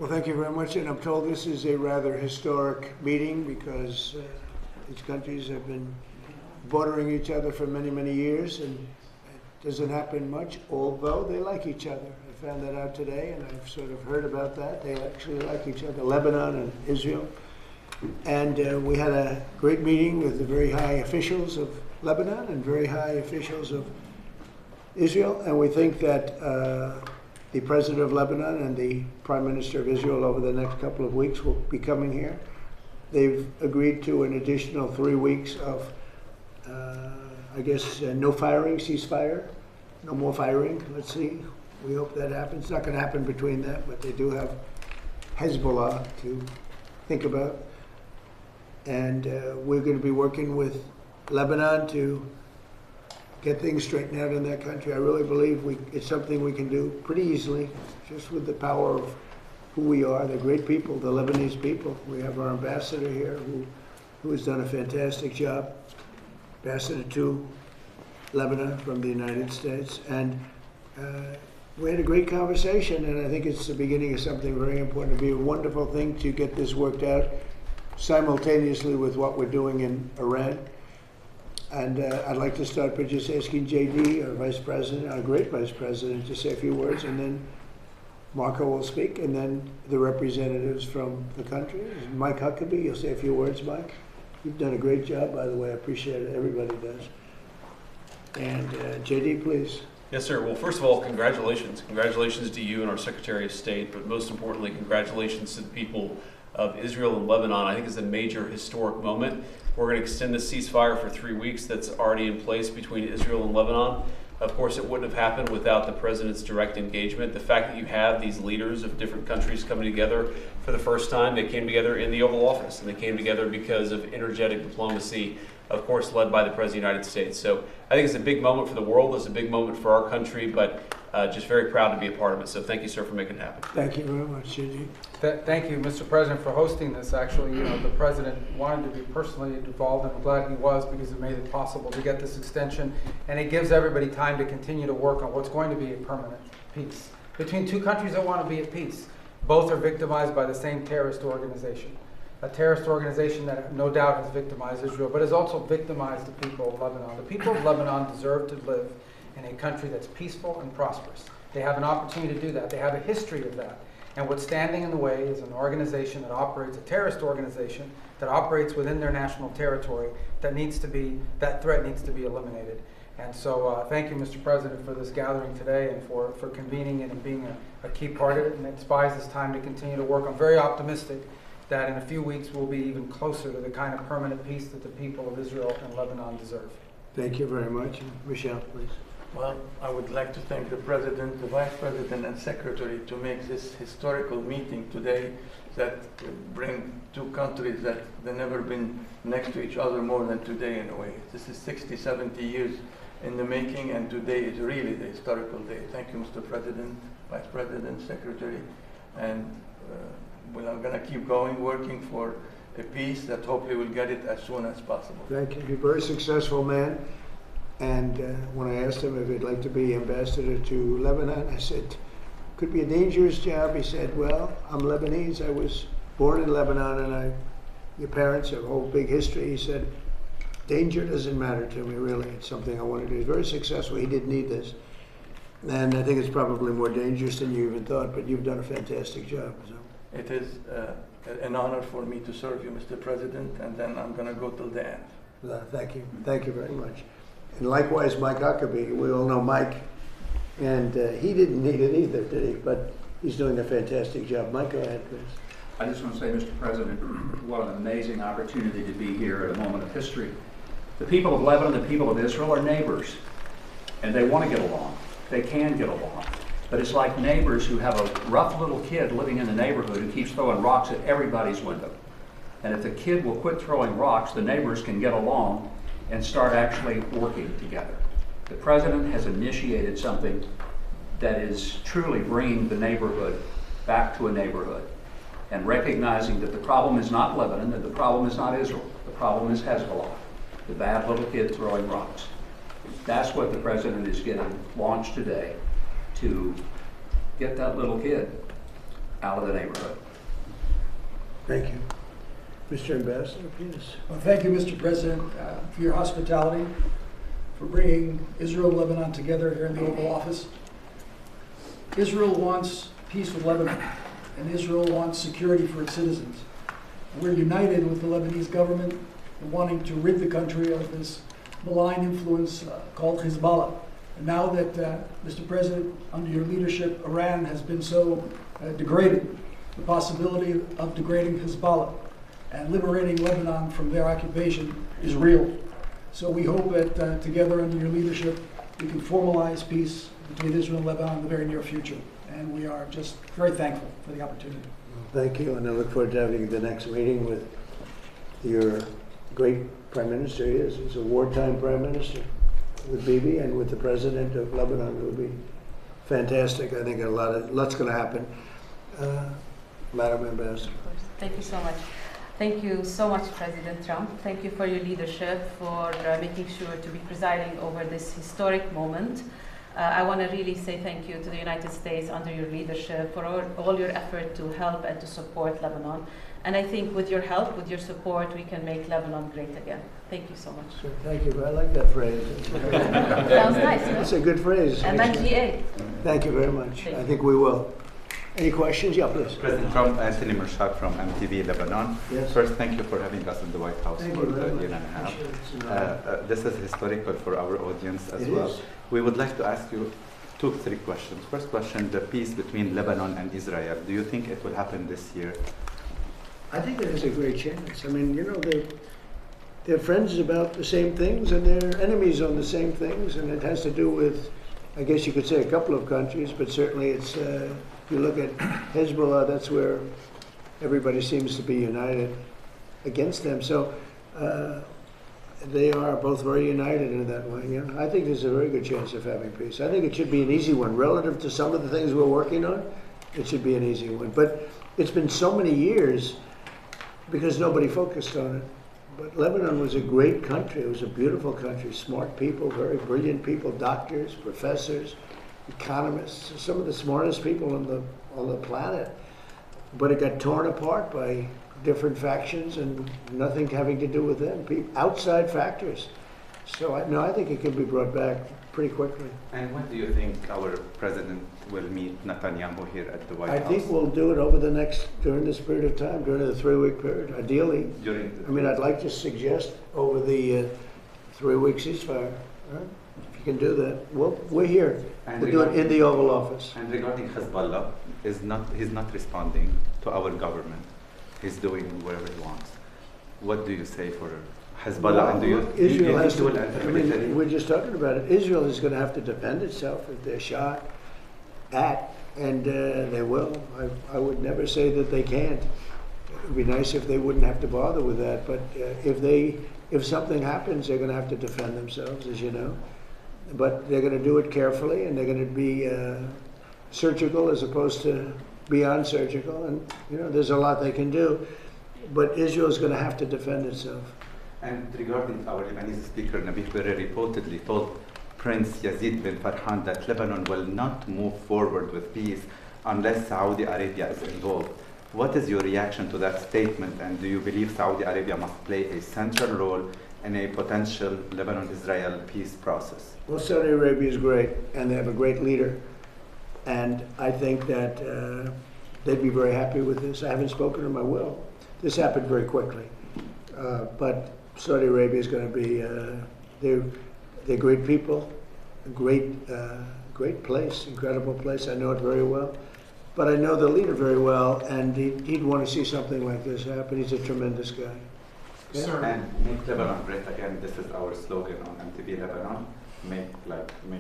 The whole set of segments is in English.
Well, thank you very much, and I'm told this is a rather historic meeting because these countries have been bordering each other for many, many years, and it doesn't happen much, although they like each other. I found that out today, and I've sort of heard about that. They actually like each other, Lebanon and Israel. And we had a great meeting with the very high officials of Lebanon and very high officials of Israel, and we think that the President of Lebanon and the Prime Minister of Israel over the next couple of weeks will be coming here. They've agreed to an additional 3 weeks of, no firing, ceasefire, no more firing. Let's see. We hope that happens. It's not going to happen between them, but they do have Hezbollah to think about. And we're going to be working with Lebanon to get things straightened out in that country. I really believe it's something we can do pretty easily, just with the power of who we are. They're great people, the Lebanese people. We have our ambassador here who has done a fantastic job, ambassador to Lebanon from the United States. And we had a great conversation, and I think it's the beginning of something very important. It'd be a wonderful thing to get this worked out simultaneously with what we're doing in Iran. And I'd like to start by just asking JD, our Vice President, our great Vice President, to say a few words, and then Marco will speak, and then the representatives from the country. Mike Huckabee, you'll say a few words, Mike. You've done a great job, by the way. I appreciate it. Everybody does. And JD, please. Yes, sir. Well, first of all, congratulations. Congratulations to you and our Secretary of State, but most importantly, congratulations to the people of Israel and Lebanon. I think it's a major historic moment. We're going to extend the ceasefire for 3 weeks that's already in place between Israel and Lebanon. Of course, it wouldn't have happened without the President's direct engagement. The fact that you have these leaders of different countries coming together for the first time, they came together in the Oval Office, and they came together because of energetic diplomacy, of course, led by the President of the United States. So I think it's a big moment for the world. It's a big moment for our country, but just very proud to be a part of it. So thank you, sir, for making it happen. Thank you very much, JD. Thank you, Mr. President, for hosting this. Actually, the President wanted to be personally involved, and I'm glad he was, because it made it possible to get this extension, and it gives everybody time to continue to work on what's going to be a permanent peace between two countries that want to be at peace. Both are victimized by the same terrorist organization, a terrorist organization that no doubt has victimized Israel, but has also victimized the people of Lebanon. The people of Lebanon deserve to live in a country that's peaceful and prosperous. They have an opportunity to do that. They have a history of that. And what's standing in the way is an organization that operates, a terrorist organization that operates within their national territory that threat needs to be eliminated. And so thank you, Mr. President, for this gathering today and for convening it and being a key part of it. And it buys us time to continue to work. I'm very optimistic that in a few weeks we'll be even closer to the kind of permanent peace that the people of Israel and Lebanon deserve. Thank you very much. Michelle, please. Well, I would like to thank the President, the Vice President, and Secretary to make this historical meeting today that bring two countries that they've never been next to each other more than today in a way. This is 60, 70 years in the making, and today is really the historical day. Thank you, Mr. President, Vice President, Secretary, and I'm going to keep going, working for a peace that hopefully we'll get it as soon as possible. Thank you. You're a very successful man. And when I asked him if he'd like to be ambassador to Lebanon, I said, could be a dangerous job. He said, well, I'm Lebanese. I was born in Lebanon, and your parents have a whole big history. He said, danger doesn't matter to me, really. It's something I want to do. He's very successful. He didn't need this. And I think it's probably more dangerous than you even thought, but you've done a fantastic job. So. It is an honor for me to serve you, Mr. President, and then I'm going to go till the end. Thank you. Thank you very much. And likewise, Mike Huckabee. We all know Mike, and he didn't need it either, did he? But he's doing a fantastic job. Mike, go ahead, please. I just want to say, Mr. President, what an amazing opportunity to be here at a moment of history. The people of Lebanon, the people of Israel are neighbors, and they want to get along. They can get along. But it's like neighbors who have a rough little kid living in the neighborhood who keeps throwing rocks at everybody's window. And if the kid will quit throwing rocks, the neighbors can get along and start actually working together. The President has initiated something that is truly bringing the neighborhood back to a neighborhood, and recognizing that the problem is not Lebanon and the problem is not Israel. The problem is Hezbollah, the bad little kid throwing rocks. That's what the President is getting launched today, to get that little kid out of the neighborhood. Thank you. Mr. Ambassador, please. Well, thank you, Mr. President, for your hospitality, for bringing Israel and Lebanon together here in the Oval Office. Israel wants peace with Lebanon, and Israel wants security for its citizens. And we're united with the Lebanese government in wanting to rid the country of this malign influence called Hezbollah. And now that, Mr. President, under your leadership, Iran has been so degraded, the possibility of degrading Hezbollah and liberating Lebanon from their occupation is real. So we hope that together under your leadership, we can formalize peace between Israel and Lebanon in the very near future. And we are just very thankful for the opportunity. Thank you, and I look forward to having the next meeting with your great Prime Minister. He is. He's a wartime Prime Minister with Bibi and with the President of Lebanon. It will be fantastic. I think lots going to happen. Madam Ambassador. Of course. Thank you so much. Thank you so much, President Trump. Thank you for your leadership, for making sure to be presiding over this historic moment. I want to really say thank you to the United States under your leadership for all your effort to help and to support Lebanon. And I think with your help, with your support, we can make Lebanon great again. Thank you so much. Sure, thank you. I like that phrase. Sounds nice. That's a good phrase. MNGA. Thank you very much. Thank I think we will. Any questions? Yeah, please. President Trump, Anthony Mershak from MTV Lebanon. Yes. First, thank you for having us in the White House Thank for you very a much. year and a half. Appreciate it. It's an honor. This is historical for our audience as It well. is. We would like to ask you three questions. First question, the peace between Lebanon and Israel. Do you think it will happen this year? I think it has a great chance. I mean, you know, they're friends about the same things and they're enemies on the same things, and it has to do with, I guess you could say, a couple of countries, but certainly it's, if you look at Hezbollah, that's where everybody seems to be united against them. So they are both very united in that way. Yeah, I think there's a very good chance of having peace. I think it should be an easy one. Relative to some of the things we're working on, it should be an easy one. But it's been so many years because nobody focused on it. But Lebanon was a great country. It was a beautiful country, smart people, very brilliant people, doctors, professors, economists, some of the smartest people on the planet. But it got torn apart by different factions and nothing having to do with them, outside factors. So I think it can be brought back pretty quickly. And when do you think our president will meet Netanyahu here at the White House? I think we'll do it over during this period of time, during the 3-week period, ideally. I'd like to suggest over the 3-week ceasefire. Right? If you can do that, we're here. And We'll do it in the Oval Office. And regarding Hezbollah, he's not responding to our government. He's doing whatever he wants. What do you say for Hezbollah? And do you Israel think has he will to, enter I mean, military? we're just talking about it. Israel is going to have to defend itself if they're shot at, and they will. I would never say that they can't. It would be nice if they wouldn't have to bother with that, but if something happens, they're going to have to defend themselves, as you know. But they're going to do it carefully, and they're going to be surgical as opposed to beyond surgical. And there's a lot they can do, but Israel is going to have to defend itself. And regarding our Lebanese speaker, Nabil Berri reportedly told Prince Yazid bin Farhan that Lebanon will not move forward with peace unless Saudi Arabia is involved. What is your reaction to that statement, and do you believe Saudi Arabia must play a central role in a potential Lebanon-Israel peace process? Well, Saudi Arabia is great, and they have a great leader. And I think that they'd be very happy with this. I haven't spoken to them, I will. This happened very quickly. But Saudi Arabia is going to be, they're great people, a great place, incredible place. I know it very well. But I know the leader very well, and he'd want to see something like this happen. He's a tremendous guy. Yeah? Sir. And make Lebanon great again. This is our slogan on MTV Lebanon. Make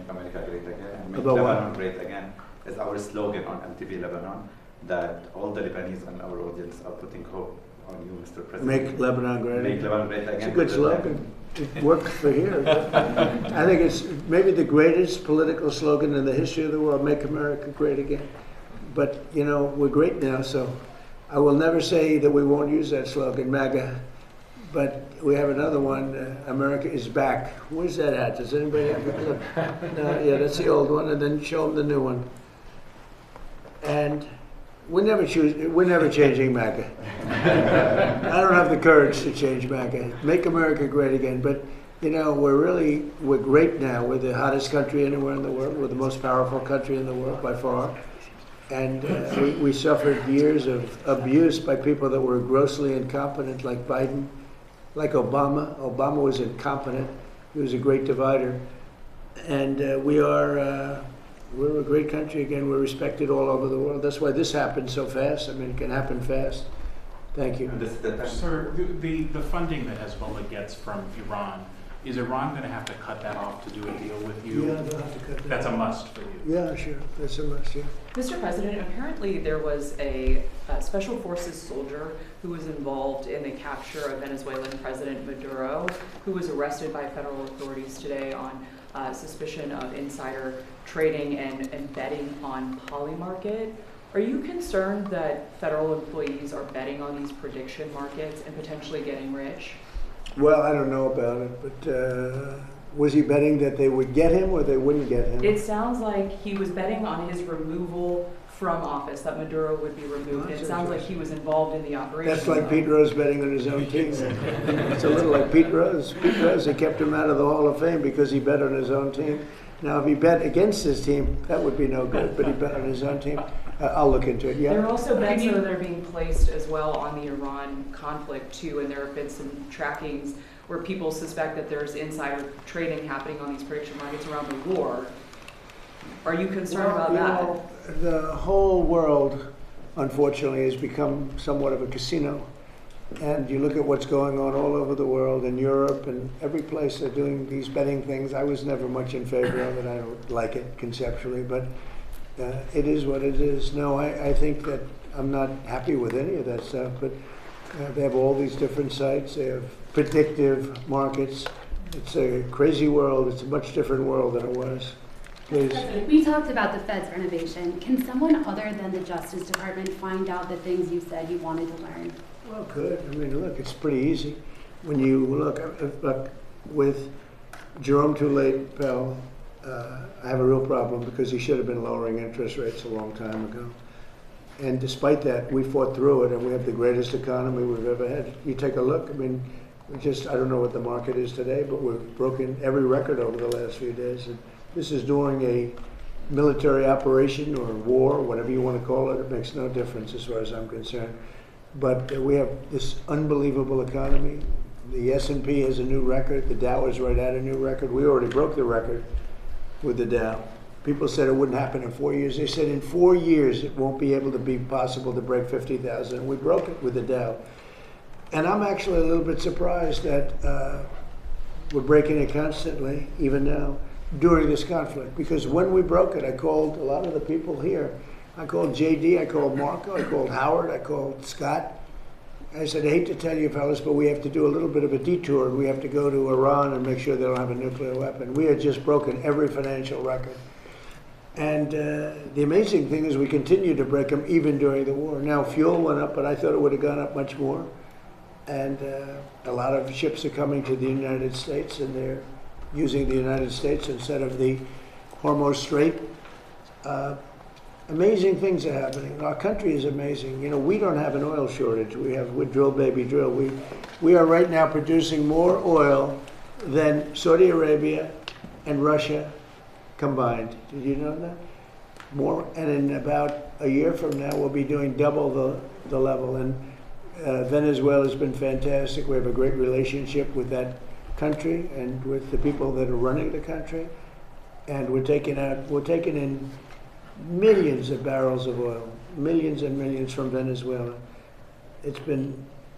America great again, and make About Lebanon what? great again is our slogan on MTV Lebanon, that all the Lebanese and our audience are putting hope on you, Mr. President. Make Lebanon great. Make Lebanon great again. It's a good slogan. It works for here. I think it's maybe the greatest political slogan in the history of the world, make America great again. But, we're great now, so I will never say that we won't use that slogan, MAGA. But we have another one, America is back. Where's that at? Does anybody have a look? No, yeah, that's the old one, and then show them the new one. And we're never changing MAGA. I don't have the courage to change MAGA. Make America great again. But, you know, we're great now. We're the hottest country anywhere in the world. We're the most powerful country in the world by far. And we suffered years of abuse by people that were grossly incompetent, like Biden, like Obama. Obama was incompetent. He was a great divider. And we're a great country again. We're respected all over the world. That's why this happened so fast. I mean, it can happen fast. Thank you. Sir, the funding that Hezbollah gets from Iran, is Iran going to have to cut that off to do a deal with you? Yeah, they'll have to cut that That's off. a must for you. Yeah, sure. That's a must, yeah. Mr. President, apparently there was a special forces soldier who was involved in the capture of Venezuelan President Maduro, who was arrested by federal authorities today on suspicion of insider trading and betting on Polymarket. Are you concerned that federal employees are betting on these prediction markets and potentially getting rich? Well, I don't know about it, but was he betting that they would get him or they wouldn't get him? It sounds like he was betting on his removal from office, that Maduro would be removed. It sounds like he was involved in the operation. That's like Pete Rose betting on his own team. It's a little like Pete Rose. Pete Rose, they kept him out of the Hall of Fame because he bet on his own team. Now, if he bet against his team, that would be no good, but he bet on his own team. I'll look into it, yeah. There are also bets that are being placed as well on the Iran conflict too, and there have been some trackings where people suspect that there's insider trading happening on these prediction markets around the war. Are you concerned about that? Know, the whole world, unfortunately, has become somewhat of a casino. And you look at what's going on all over the world, in Europe and every place they're doing these betting things. I was never much in favor of it. I don't like it conceptually, but it is what it is. No, I think that I'm not happy with any of that stuff, but they have all these different sites. They have predictive markets. It's a crazy world. It's a much different world than it was. Please. We talked about the Fed's renovation. Can someone other than the Justice Department find out the things you said you wanted to learn? Well, good. I mean, look, it's pretty easy. When you look with Jerome Too Late Pell, I have a real problem because he should have been lowering interest rates a long time ago. And despite that, we fought through it, and we have the greatest economy we've ever had. You take a look. I mean, I don't know what the market is today, but we've broken every record over the last few days. And this is during a military operation or war, whatever you want to call it. It makes no difference as far as I'm concerned. But we have this unbelievable economy. The S&P has a new record. The Dow is right at a new record. We already broke the record with the Dow. People said it wouldn't happen in 4 years. They said in 4 years it won't be able to be possible to break 50,000. And we broke it with the Dow. And I'm actually a little bit surprised that we're breaking it constantly, even now, during this conflict. Because when we broke it, I called a lot of the people here. I called JD, I called Marco, I called Howard, I called Scott. I said, I hate to tell you fellas, but we have to do a little bit of a detour. We have to go to Iran and make sure they don't have a nuclear weapon. We had just broken every financial record. And the amazing thing is we continue to break them even during the war. Now fuel went up, but I thought it would have gone up much more. And a lot of ships are coming to the United States, and they're using the United States instead of the Hormuz Strait. Amazing things are happening. Our country is amazing. You know, we don't have an oil shortage. We drill, baby, drill. We are right now producing more oil than Saudi Arabia and Russia combined. Did you know that? More, and in about a year from now, we'll be doing double the level. And Venezuela has been fantastic. We have a great relationship with that country and with the people that are running the country. And we're taking in millions of barrels of oil, millions and millions from Venezuela. It's been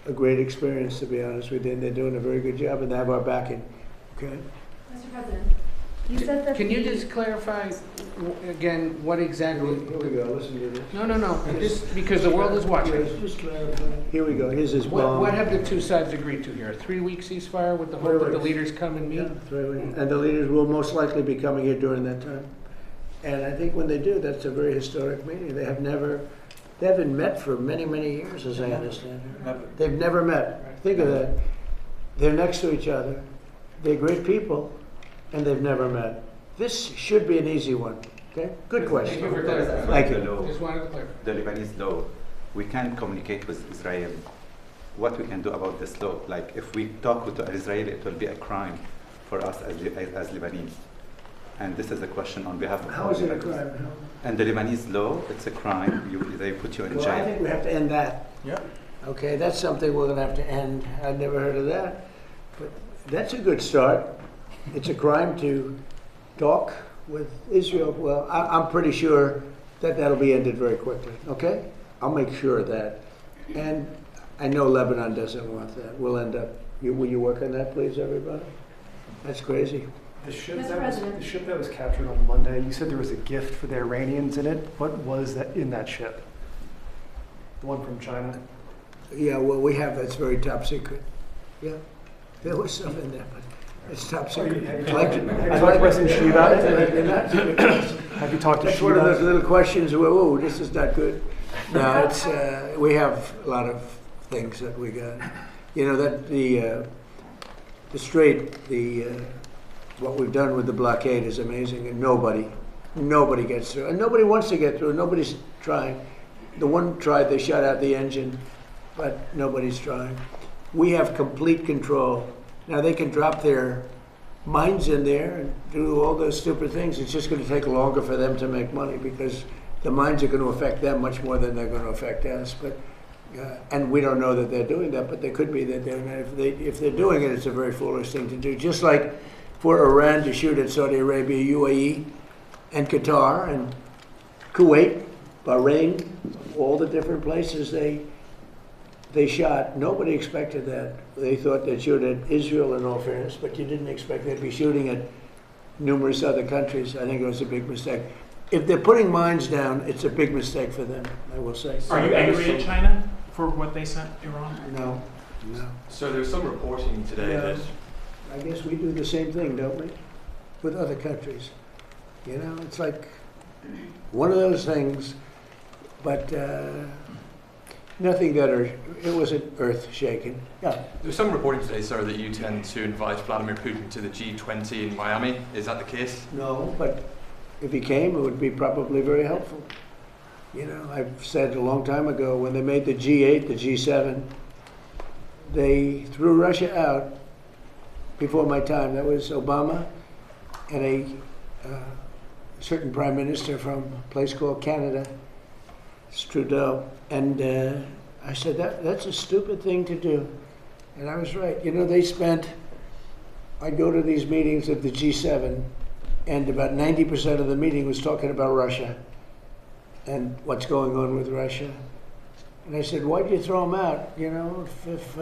a great experience, to be honest with you, and they're doing a very good job, and they have our backing. Okay? Mr. President, you said that Can you just clarify again what exactly? Here we go. Listen to this. No. Just because the world is watching. Just clarify. Here we go. Here's his bomb. What have the two sides agreed to here? A 3-week ceasefire with the hope that the leaders come and meet? Yeah, 3 weeks. And the leaders will most likely be coming here during that time. And I think when they do, that's a very historic meeting. They haven't met for many, many years, as I understand it. They've never met. Think of that. They're next to each other. They're great people, and they've never met. This should be an easy one. Okay, good Thank question. you for clarifying. Thank The you. law, Just wanted to clarify. the Lebanese law, we can't communicate with Israel. What we can do about this law? Like, if we talk with Israel, it will be a crime for us as Lebanese. And this is a question on behalf of How all is it a Lebanese. crime? And the Lebanese law, it's a crime. They put you in Well, I jail. think we have to end that. Yeah. Okay, that's something we're gonna have to end. I've never heard of that. But that's a good start. It's a crime to talk with Israel. Well, I'm pretty sure that that'll be ended very quickly, okay? I'll make sure of that. And I know Lebanon doesn't want that. We'll end up, will you work on that, please, everybody? That's crazy. The ship, Mr. that was, President. the ship that was captured on Monday, you said there was a gift for the Iranians in it. What was that in that ship? The one from China? Yeah, well, we have, that's very top secret. Yeah, there was some in there, but it's top secret. Have you I'd like talked to- to I'd like to- President Xi about I'd like to it? not- Have you talked to That's Xi one of about those it? little questions where, oh, this is not good. No, it's, we have a lot of things that we got. You know, that the strait, what we've done with the blockade is amazing, and nobody gets through. And nobody wants to get through, nobody's trying. The one tried, they shut out the engine, but nobody's trying. We have complete control. Now, they can drop their mines in there and do all those stupid things. It's just going to take longer for them to make money because the mines are going to affect them much more than they're going to affect us. But and we don't know that they're doing that, but they could be that they're not. If they're doing it, it's a very foolish thing to do. Just like for Iran to shoot at Saudi Arabia, UAE, and Qatar, and Kuwait, Bahrain, all the different places they shot. Nobody expected that. They thought they'd shoot at Israel in all fairness, but you didn't expect they'd be shooting at numerous other countries. I think it was a big mistake. If they're putting mines down, it's a big mistake for them, I will say. Are you angry at China for what they sent Iran? No, no. So there's some reporting today Yeah. that I guess we do the same thing, don't we? With other countries. You know, it's like one of those things, but nothing that it wasn't earth shaking. Yeah. there's some reporting today, sir, that you tend to invite Vladimir Putin to the G20 in Miami. Is that the case? No, but if he came, it would be probably very helpful. You know, I've said a long time ago, when they made the G8, the G7, they threw Russia out before my time. That was Obama and a certain prime minister from a place called Canada, Trudeau. And I said, that's a stupid thing to do. And I was right. You know, I go to these meetings of the G7, and about 90% of the meeting was talking about Russia and what's going on with Russia. And I said, why'd you throw them out? You know, if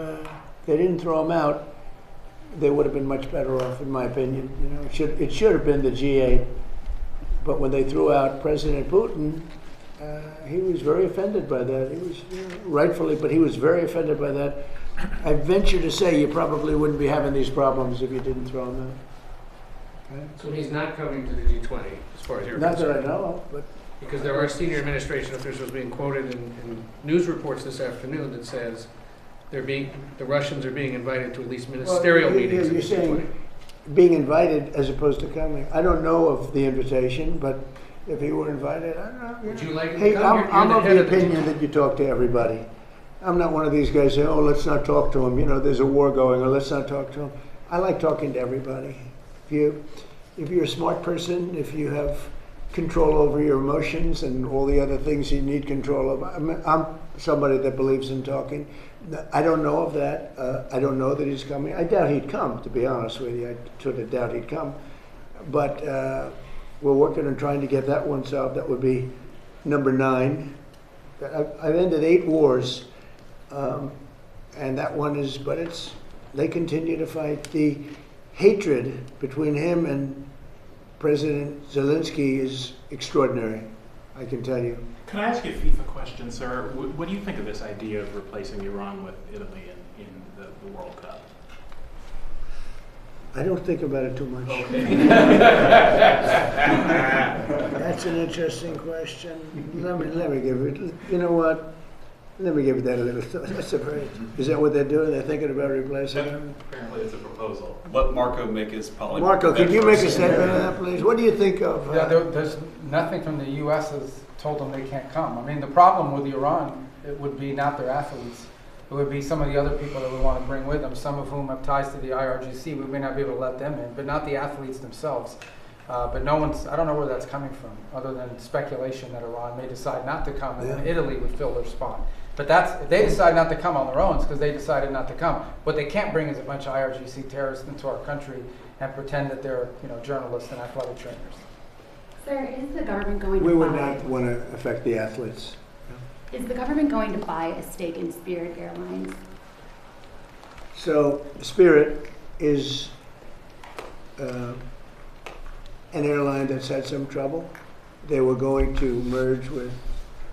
they didn't throw them out, they would have been much better off, in my opinion. You know, it should have been the G8. But when they threw out President Putin, he was very offended by that. He was, you know, rightfully, but he was very offended by that. I venture to say you probably wouldn't be having these problems if you didn't throw him out. Okay? So he's not coming to the G20, as far as you're Not that concerned? I know of, but Because there are senior administration officials being quoted in news reports this afternoon that says the Russians are being invited to at least ministerial Well, meetings of you're the saying G20. being invited as opposed to coming. I don't know of the invitation, but if he were invited, I don't know. Would you like him Hey, to come? You're I'm the of head the of the opinion that you talk to everybody. I'm not one of these guys saying, oh, let's not talk to him. You know, there's a war going, or let's not talk to him. I like talking to everybody. If you're a smart person, if you have control over your emotions and all the other things you need control of, I'm somebody that believes in talking. I don't know of that. I don't know that he's coming. I doubt he'd come, to be honest with you. I sort of doubt he'd come. But we're working on trying to get that one solved. That would be number 9. I've ended 8 wars, and that one is, but they continue to fight. The hatred between him and President Zelensky is extraordinary, I can tell you. Can I ask you a FIFA question, sir? What do you think of this idea of replacing Iran with Italy in the World Cup? I don't think about it too much. Okay. That's an interesting question. Let me give it. You know what? Let me give that a little thought. That's a very, is that what they're doing? They're thinking about replacing them? Apparently it's a proposal. Let Marco make his poly. Marco, can you make a statement on that, please? What do you think of? Yeah, there's nothing from the U.S. has told them they can't come. I mean, the problem with Iran, it would be not their athletes. It would be some of the other people that we want to bring with them, some of whom have ties to the IRGC. We may not be able to let them in, but not the athletes themselves. But no one's, I don't know where that's coming from, other than speculation that Iran may decide not to come, and then Italy would fill their spot. But that's, if they decide not to come on their own, it's because they decided not to come. What they can't bring is a bunch of IRGC terrorists into our country and pretend that they're, journalists and athletic trainers. Sir, is the government going to We would buy, not want to affect the athletes. is the government going to buy a stake in Spirit Airlines? So Spirit is an airline that's had some trouble. They were going to merge with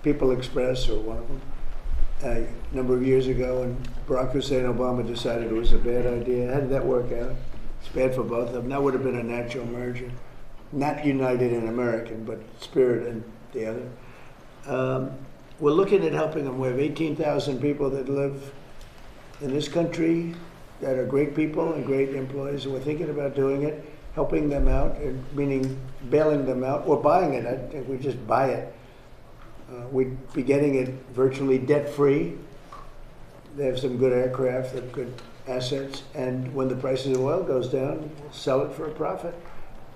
People Express, or one of them, a number of years ago, and Barack Hussein Obama decided it was a bad idea. How did that work out? It's bad for both of them. That would have been a natural merger. Not United and American, but Spirit and the other. We're looking at helping them. We have 18,000 people that live in this country that are great people and great employees, and we're thinking about doing it, helping them out, and meaning bailing them out or buying it. I think we just buy it. We'd be getting it virtually debt-free. They have some good aircraft, they have good assets, and when the price of oil goes down, we'll sell it for a profit.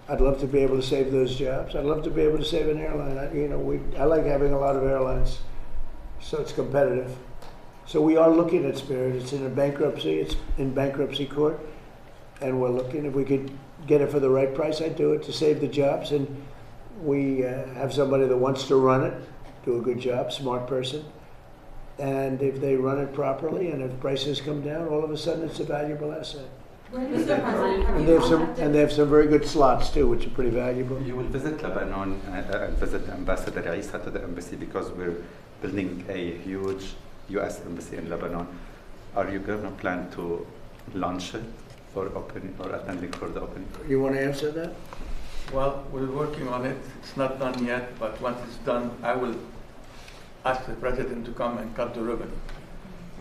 I'd love to be able to save those jobs. I'd love to be able to save an airline. I like having a lot of airlines, so it's competitive. So we are looking at Spirit. It's in a bankruptcy. It's in bankruptcy court, and we're looking if we could get it for the right price. I'd do it to save the jobs, and we have somebody that wants to run it, do a good job, smart person. And if they run it properly, and if prices come down, all of a sudden it's a valuable asset. And they have some very good slots too, which are pretty valuable. You will visit Lebanon and visit Ambassador Isa to the embassy because we're building a huge U.S. embassy in Lebanon. Are you going to plan to launch it for opening or attending for the opening? You want to answer that? Well, we're working on it. It's not done yet, but once it's done, I will ask the president to come and cut the ribbon.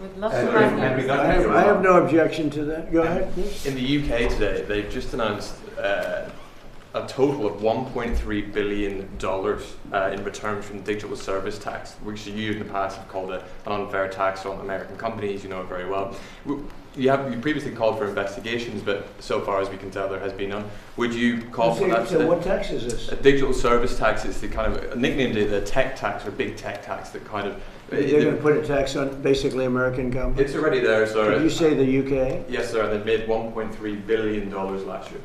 We'd love to have you. I have no objection to that. Go ahead, please. In the UK today, they've just announced a total of $1.3 billion in returns from digital service tax, which you in the past have called an unfair tax on American companies. You know it very well. You previously called for investigations, but so far as we can tell, there has been none. Would you call for that? So what tax is this? A digital service tax is the kind of nicknamed the tech tax or big tech tax that kind of. They're going to put a tax on basically American companies? It's already there, sir. Did you say the UK? Yes, sir. And they made $1.3 billion last year.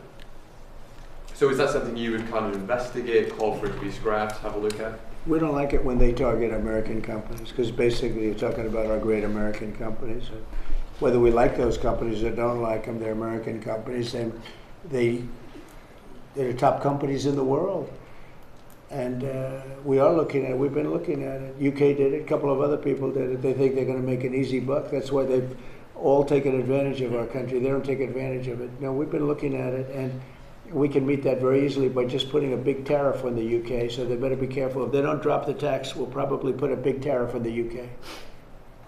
So is that something you would kind of investigate, call for it to be scrapped, have a look at? We don't like it when they target American companies, because basically you're talking about our great American companies. Whether we like those companies or don't like them, they're American companies, and they're the top companies in the world. And we've been looking at it. UK did it, a couple of other people did it. They think they're going to make an easy buck. That's why they've all taken advantage of our country. They don't take advantage of it. No, we've been looking at it, and we can meet that very easily by just putting a big tariff on the UK, so they better be careful. If they don't drop the tax, we'll probably put a big tariff on the UK.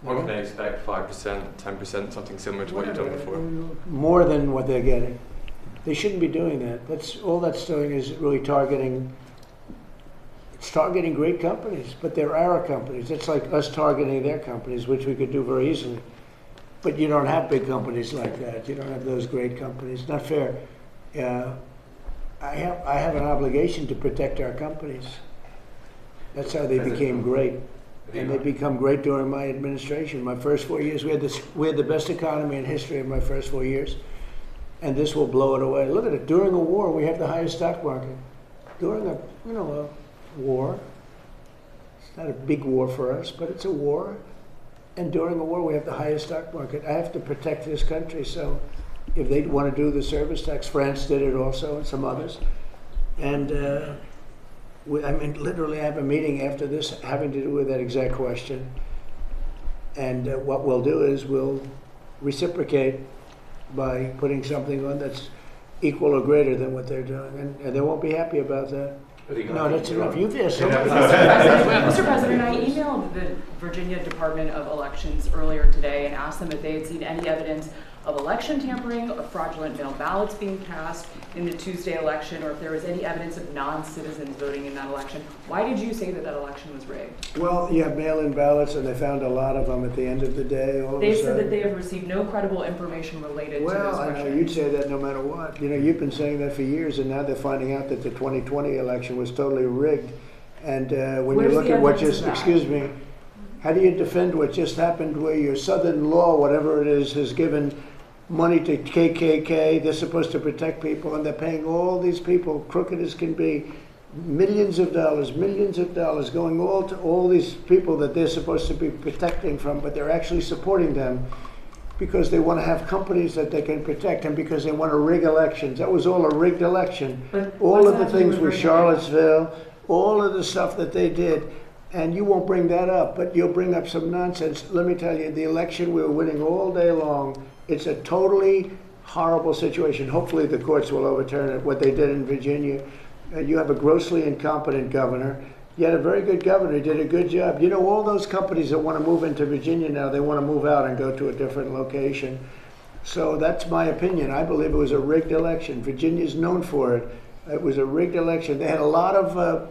What can they expect, 5%, 10%, something similar to what you've done before? More than what they're getting. They shouldn't be doing that. All that's doing is really targeting great companies, but they're our companies. It's like us targeting their companies, which we could do very easily. But you don't have big companies like that. You don't have those great companies. Not fair. I have an obligation to protect our companies. That's how they became great. And they become great during my administration. My first 4 years, we had the best economy in history in my first 4 years. And this will blow it away. Look at it. During a war, we have the highest stock market. During a war, it's not a big war for us, but it's a war. And during a war, we have the highest stock market. I have to protect this country, so if they want to do the service tax, France did it also, and some others. And literally I have a meeting after this having to do with that exact question. And what we'll do is we'll reciprocate by putting something on that's equal or greater than what they're doing. And they won't be happy about that. No, that's enough. You've asked so many. Mr. President, I emailed the Virginia Department of Elections earlier today and asked them if they had seen any evidence of election tampering, of fraudulent mail ballots being cast in the Tuesday election, or if there was any evidence of non-citizens voting in that election. Why did you say that that election was rigged? Well, you have mail-in ballots, and they found a lot of them at the end of the day. All of They a said sudden. that they have received no credible information related to those Well, I know questions. you'd say that no matter what. You know, you've been saying that for years, and now they're finding out that the 2020 election was totally rigged. And when Where's you look the at what evidence just, of that? excuse me, how do you defend what just happened where your Southern law, whatever it is, has given money to KKK? They're supposed to protect people, and they're paying all these people, crooked as can be, millions of dollars going all to all these people that they're supposed to be protecting from, but they're actually supporting them because they want to have companies that they can protect and because they want to rig elections. That was all a rigged election. But All what's of the that to do things with with rigging? Charlottesville, all of the stuff that they did, and you won't bring that up, but you'll bring up some nonsense. Let me tell you, the election we were winning all day long. It's a totally horrible situation. Hopefully the courts will overturn it, what they did in Virginia. You have a grossly incompetent governor. You had a very good governor, he did a good job. You know, all those companies that want to move into Virginia now, they want to move out and go to a different location. So that's my opinion. I believe it was a rigged election. Virginia's known for it. It was a rigged election. They had a lot of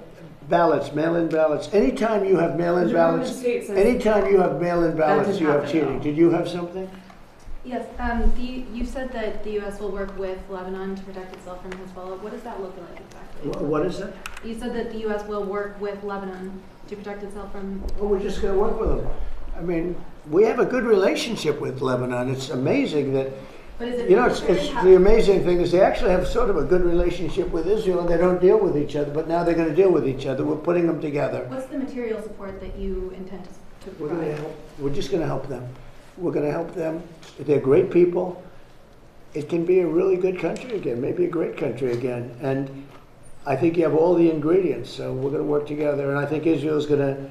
ballots, mail-in ballots. Anytime you have mail-in The Department ballots, of State says anytime you have mail-in ballots, didn't you have happen, cheating. though. Did you have something? Yes, you said that the U.S. will work with Lebanon to protect itself from Hezbollah. What does that look like exactly? What is it? You said that the U.S. will work with Lebanon to protect itself from... Well, we're just going to work with them. I mean, we have a good relationship with Lebanon. It's amazing that, But is it you know, it's military? the amazing thing is they actually have sort of a good relationship with Israel, and they don't deal with each other, but now they're going to deal with each other. We're putting them together. What's the material support that you intend to We're going to provide? help. We're just going to help them. We're going to help them. They're great people. It can be a really good country again, maybe a great country again. And I think you have all the ingredients, so we're going to work together. And I think Israel's going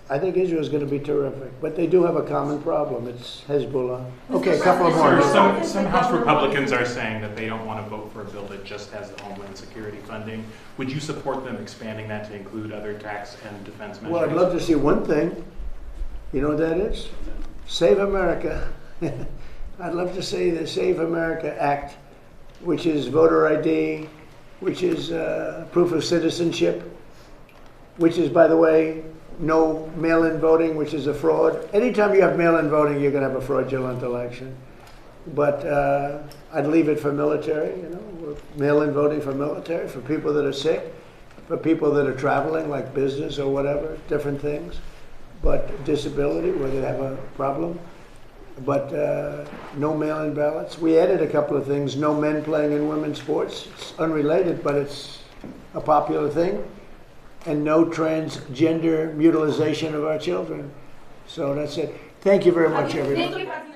to be terrific. But they do have a common problem. It's Hezbollah. Okay, a couple of more. Some House Republicans are saying that they don't want to vote for a bill that just has the Homeland Security funding. Would you support them expanding that to include other tax and defense measures? Well, I'd love to see one thing. You know what that is? Save America. I'd love to see the Save America Act, which is voter ID, which is proof of citizenship, which is, by the way, no mail-in voting, which is a fraud. Anytime you have mail-in voting, you're going to have a fraudulent election. But I'd leave it for military, you know, mail-in voting for military, for people that are sick, for people that are traveling, like business or whatever, different things. But disability, where they have a problem. But no mail-in ballots. We added a couple of things. No men playing in women's sports. It's unrelated, but it's a popular thing. And no transgender mutilization of our children. So that's it. Thank you very much, everybody. Thank you.